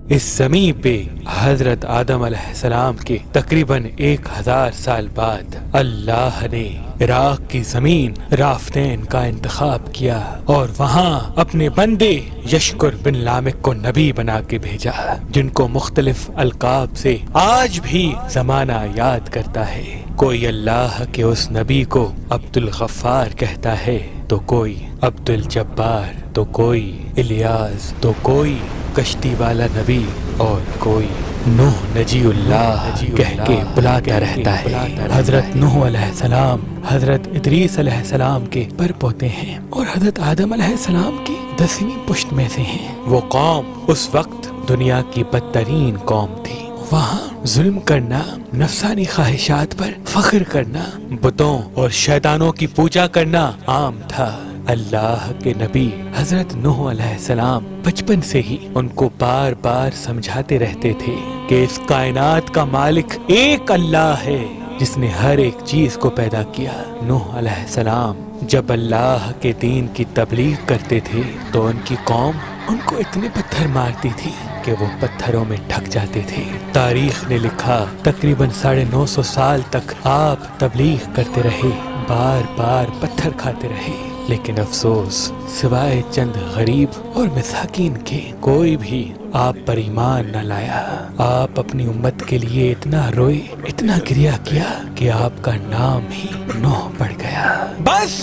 اس زمین پہ حضرت آدم علیہ السلام کے تقریباً 1000 سال بعد اللہ نے عراق کی زمین رافتین کا انتخاب کیا اور وہاں اپنے بندے یشکر بن لامک کو نبی بنا کے بھیجا، جن کو مختلف القاب سے آج بھی زمانہ یاد کرتا ہے۔ کوئی اللہ کے اس نبی کو عبد الغفار کہتا ہے، تو کوئی عبد الجبار، تو کوئی الیاس، تو کوئی کشتی والا نبی، اور کوئی نوح نجی اللہ کہہ کے بلاتا رہتا ہے۔ حضرت نوح علیہ السلام حضرت ادریس علیہ السلام کے پر پوتے ہیں اور حضرت آدم علیہ السلام کی 10ویں پشت میں سے ہیں۔ وہ قوم اس وقت دنیا کی بدترین قوم تھی۔ وہاں ظلم کرنا، نفسانی خواہشات پر فخر کرنا، بتوں اور شیطانوں کی پوجا کرنا عام تھا۔ اللہ کے نبی حضرت نوح علیہ السلام بچپن سے ہی ان کو بار بار سمجھاتے رہتے تھے کہ اس کائنات کا مالک ایک اللہ ہے جس نے ہر ایک چیز کو پیدا کیا۔ نوح علیہ السلام جب اللہ کے دین کی تبلیغ کرتے تھے تو ان کی قوم ان کو اتنے پتھر مارتی تھی کہ وہ پتھروں میں ڈھک جاتے تھے۔ تاریخ نے لکھا تقریباً 950 سال تک آپ تبلیغ کرتے رہے، بار بار پتھر کھاتے رہے، لیکن افسوس سوائے چند غریب اور مساکین کے کوئی بھی آپ پر ایمان نہ لایا۔ آپ اپنی امت کے لیے اتنا روئے، اتنا گریہ کیا کہ آپ کا نام ہی نوح پڑ گیا۔ بس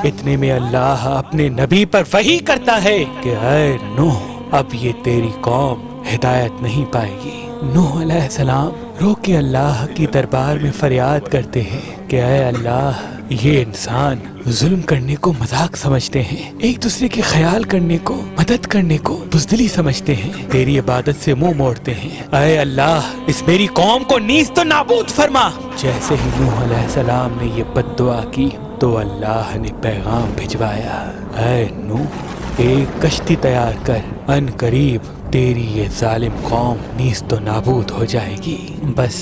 اتنے میں اللہ اپنے نبی پر وحی کرتا ہے کہ اے نوح، اب یہ تیری قوم ہدایت نہیں پائے گی۔ نوح علیہ السلام رو کے اللہ کی دربار میں فریاد کرتے ہیں کہ اے اللہ، یہ انسان ظلم کرنے کو مذاق سمجھتے ہیں، ایک دوسرے کے خیال کرنے کو، مدد کرنے کو بزدلی سمجھتے ہیں، تیری عبادت سے منہ موڑتے ہیں۔ اے اللہ، اس میری قوم کو نیز تو نابود فرما۔ جیسے ہی نوح علیہ السلام نے یہ بد دعا کی تو اللہ نے پیغام بھجوایا، اے نوح، ایک کشتی تیار کر، ان قریب تیری یہ ظالم قوم نیز تو نابود ہو جائے گی۔ بس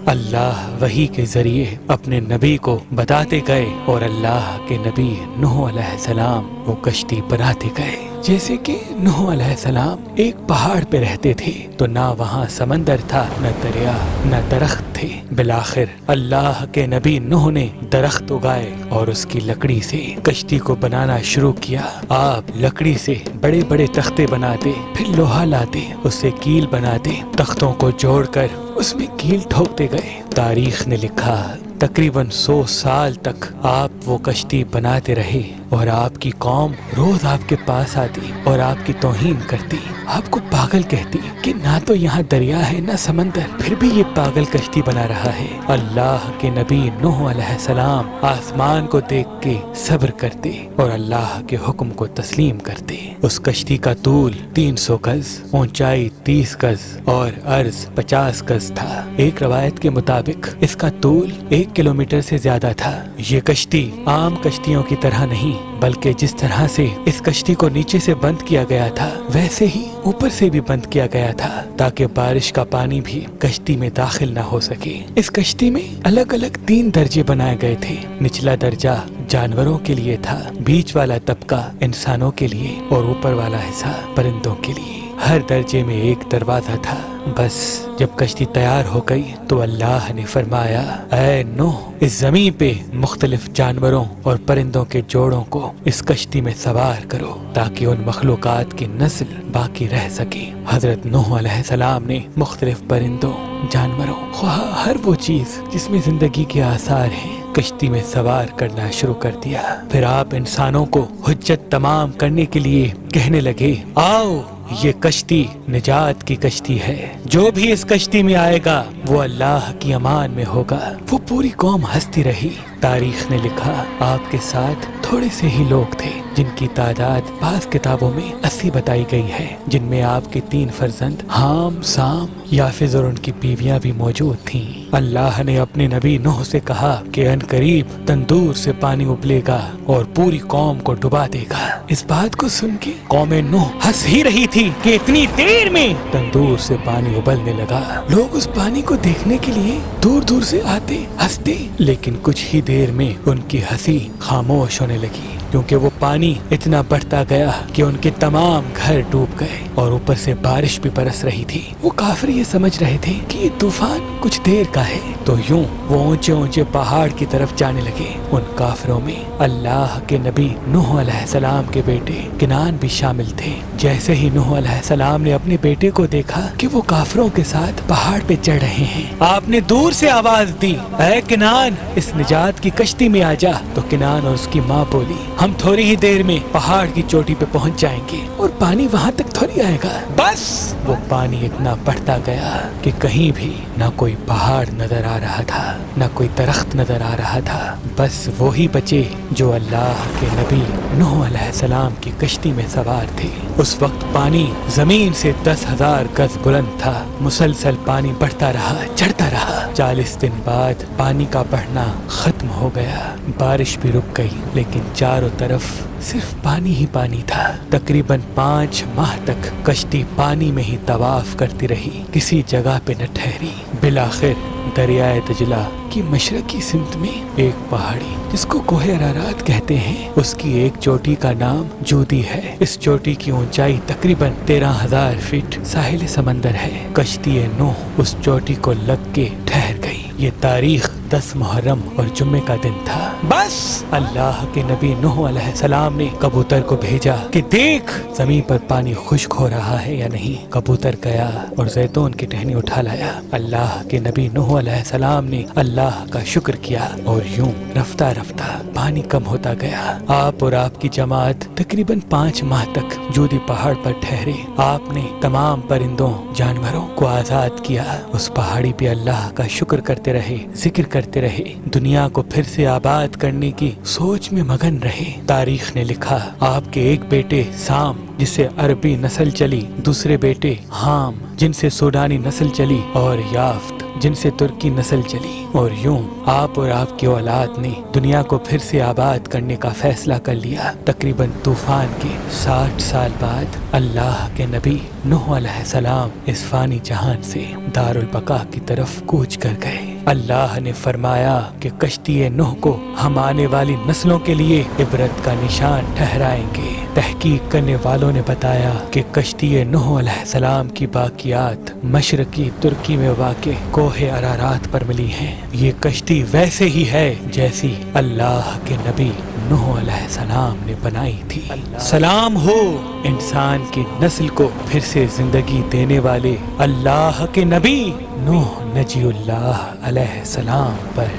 اللہ وحی کے ذریعے اپنے نبی کو بتاتے گئے اور اللہ کے نبی نوح علیہ السلام وہ کشتی بناتے گئے۔ جیسے کہ نوح علیہ السلام ایک پہاڑ پہ رہتے تھے تو نہ وہاں سمندر تھا، نہ دریا، نہ درخت تھے۔ بالآخر اللہ کے نبی نوح نے درخت اگائے اور اس کی لکڑی سے کشتی کو بنانا شروع کیا۔ آپ لکڑی سے بڑے بڑے تختے بناتے، پھر لوہا لاتے، اس سے کیل بناتے، تختوں کو جوڑ کر اس میں کیل ٹھوکتے گئے۔ تاریخ نے لکھا تقریباً 100 سال تک آپ وہ کشتی بناتے رہے اور آپ کی قوم روز آپ کے پاس آتی اور آپ کی توہین کرتی، آپ کو پاگل کہتی کہ نہ تو یہاں دریا ہے نہ سمندر، پھر بھی یہ پاگل کشتی بنا رہا ہے۔ اللہ کے نبی نوح علیہ السلام آسمان کو دیکھ کے صبر کرتے اور اللہ کے حکم کو تسلیم کرتے۔ اس کشتی کا طول 300 گز، اونچائی 30 گز اور عرض 50 گز تھا۔ ایک روایت کے مطابق اس کا طول 1 کلومیٹر سے زیادہ تھا۔ یہ کشتی عام کشتیوں کی طرح نہیں، بلکہ جس طرح سے اس کشتی کو نیچے سے بند کیا گیا تھا ویسے ہی اوپر سے بھی بند کیا گیا تھا تاکہ بارش کا پانی بھی کشتی میں داخل نہ ہو سکے۔ اس کشتی میں الگ الگ 3 درجے بنائے گئے تھے۔ نچلا درجہ جانوروں کے لیے تھا، بیچ والا طبقہ انسانوں کے لیے اور اوپر والا حصہ پرندوں کے لیے۔ ہر درجے میں ایک دروازہ تھا۔ بس جب کشتی تیار ہو گئی تو اللہ نے فرمایا، اے نوح، اس زمین پہ مختلف جانوروں اور پرندوں کے جوڑوں کو اس کشتی میں سوار کرو تاکہ ان مخلوقات کی نسل باقی رہ سکے۔ حضرت نوح علیہ السلام نے مختلف پرندوں، جانوروں، خواہ ہر وہ چیز جس میں زندگی کے آثار ہیں، کشتی میں سوار کرنا شروع کر دیا۔ پھر آپ انسانوں کو حجت تمام کرنے کے لیے کہنے لگے، آؤ، یہ کشتی نجات کی کشتی ہے، جو بھی اس کشتی میں آئے گا وہ اللہ کی امان میں ہوگا۔ وہ پوری قوم ہنستی رہی۔ تاریخ نے لکھا آپ کے ساتھ تھوڑے سے ہی لوگ تھے جن کی تعداد بعض کتابوں میں 80 بتائی گئی ہے، جن میں آپ کے 3 فرزند حام، سام، یافز اور ان کی بیویاں بھی موجود تھیں۔ اللہ نے اپنے نبی نوح سے کہا کہ ان قریب تندور سے پانی ابلے گا اور پوری قوم کو ڈبا دے گا۔ اس بات کو سن کے قوم نوح ہنس ہی رہی تھی کہ اتنی دیر میں تندور سے پانی ابلنے لگا۔ لوگ اس پانی کو دیکھنے کے لیے دور دور سے آتے، ہنستے، لیکن کچھ ہی دیر میں ان کی ہنسی خاموش ہونے لگی۔ کیونکہ وہ پانی اتنا بڑھتا گیا کہ ان کے تمام گھر ڈوب گئے اور اوپر سے بارش بھی برس رہی تھی۔ وہ کافر یہ سمجھ رہے تھے کہ یہ طوفان کچھ دیر کا ہے، تو یوں وہ اونچے اونچے پہاڑ کی طرف جانے لگے۔ ان کافروں میں اللہ کے نبی نوح علیہ السلام کے بیٹے کنعان بھی شامل تھے۔ جیسے ہی نوح علیہ السلام نے اپنے بیٹے کو دیکھا کہ وہ کافروں کے ساتھ پہاڑ پہ چڑھ رہے ہیں، آپ نے دور سے آواز دی، اے کنعان، اس نجات کی کشتی میں آ جا۔ تو کنعان اور اس کی ماں بولی، ہم تھوڑی ہی دیر میں پہاڑ کی چوٹی پہ پہنچ جائیں گے اور پانی وہاں تک تھوڑی آئے گا۔ بس وہ پانی اتنا بڑھتا گیا کہ کہیں بھی نہ کوئی پہاڑ نظر آ رہا تھا، نہ کوئی درخت نظر آ رہا تھا، بس وہی بچے جو اللہ کے نبی نوح علیہ السلام کی کشتی میں سوار تھے۔ اس وقت پانی زمین سے 10,000 گز بلند تھا، مسلسل پانی بڑھتا رہا، چڑھتا رہا۔ 40 دن بعد پانی کا بڑھنا ختم ہو گیا، بارش بھی رک گئی، لیکن چاروں طرف صرف پانی ہی پانی تھا۔ تقریباً 5 ماہ تک کشتی پانی میں ہی طواف کرتی رہی، کسی جگہ پہ نہ ٹھہری۔ بالآخر دریائے دجلہ کی مشرقی سمت میں ایک پہاڑی جس کو کوہ ارارات کہتے ہیں، اس کی ایک چوٹی کا نام جودی ہے۔ اس چوٹی کی اونچائی تقریباً 13,000 فٹ ساحل سمندر ہے۔ کشتی نوح اس چوٹی کو لگ کے ٹھہر گئی۔ یہ تاریخ 10 محرم اور جمعے کا دن تھا۔ بس اللہ کے نبی نوح علیہ السلام نے کبوتر کو بھیجا کہ دیکھ زمین پر پانی خشک ہو رہا ہے یا نہیں۔ کبوتر گیا اور زیتون کی ٹہنی اٹھا لایا۔ اللہ کے نبی نوح علیہ السلام نے اللہ کا شکر کیا اور یوں رفتہ رفتہ پانی کم ہوتا گیا۔ آپ اور آپ کی جماعت تقریباً 5 ماہ تک جودی پہاڑ پر ٹھہرے۔ آپ نے تمام پرندوں جانوروں کو آزاد کیا۔ اس پہاڑی پہ اللہ کا شکر کرتے رہے، ذکر کرتے رہے، دنیا کو پھر سے آباد کرنے کی سوچ میں مگن رہے۔ تاریخ نے لکھا آپ کے ایک بیٹے سام جس سے عربی نسل چلی، دوسرے بیٹے حام جن سے سوڈانی نسل چلی، اور یافت جن سے ترکی نسل چلی، اور یوں آپ اور آپ کی اولاد نے دنیا کو پھر سے آباد کرنے کا فیصلہ کر لیا۔ تقریباً طوفان کے 60 سال بعد اللہ کے نبی نوح علیہ السلام اس فانی جہان سے دارالبقا کی طرف کوچ کر گئے۔ اللہ نے فرمایا کہ کشتی نوح کو ہم آنے والی نسلوں کے لیے عبرت کا نشان ٹھہرائیں گے۔ تحقیق کرنے والوں نے بتایا کہ کشتی نوح علیہ السلام کی باقیات مشرقی ترکی میں واقع کوہ ارارات پر ملی ہیں۔ یہ کشتی ویسے ہی ہے جیسی اللہ کے نبی نوح علیہ السلام نے بنائی تھی۔ سلام ہو انسان کی نسل کو پھر سے زندگی دینے والے اللہ کے نبی نوح نجی اللہ علیہ السلام پر۔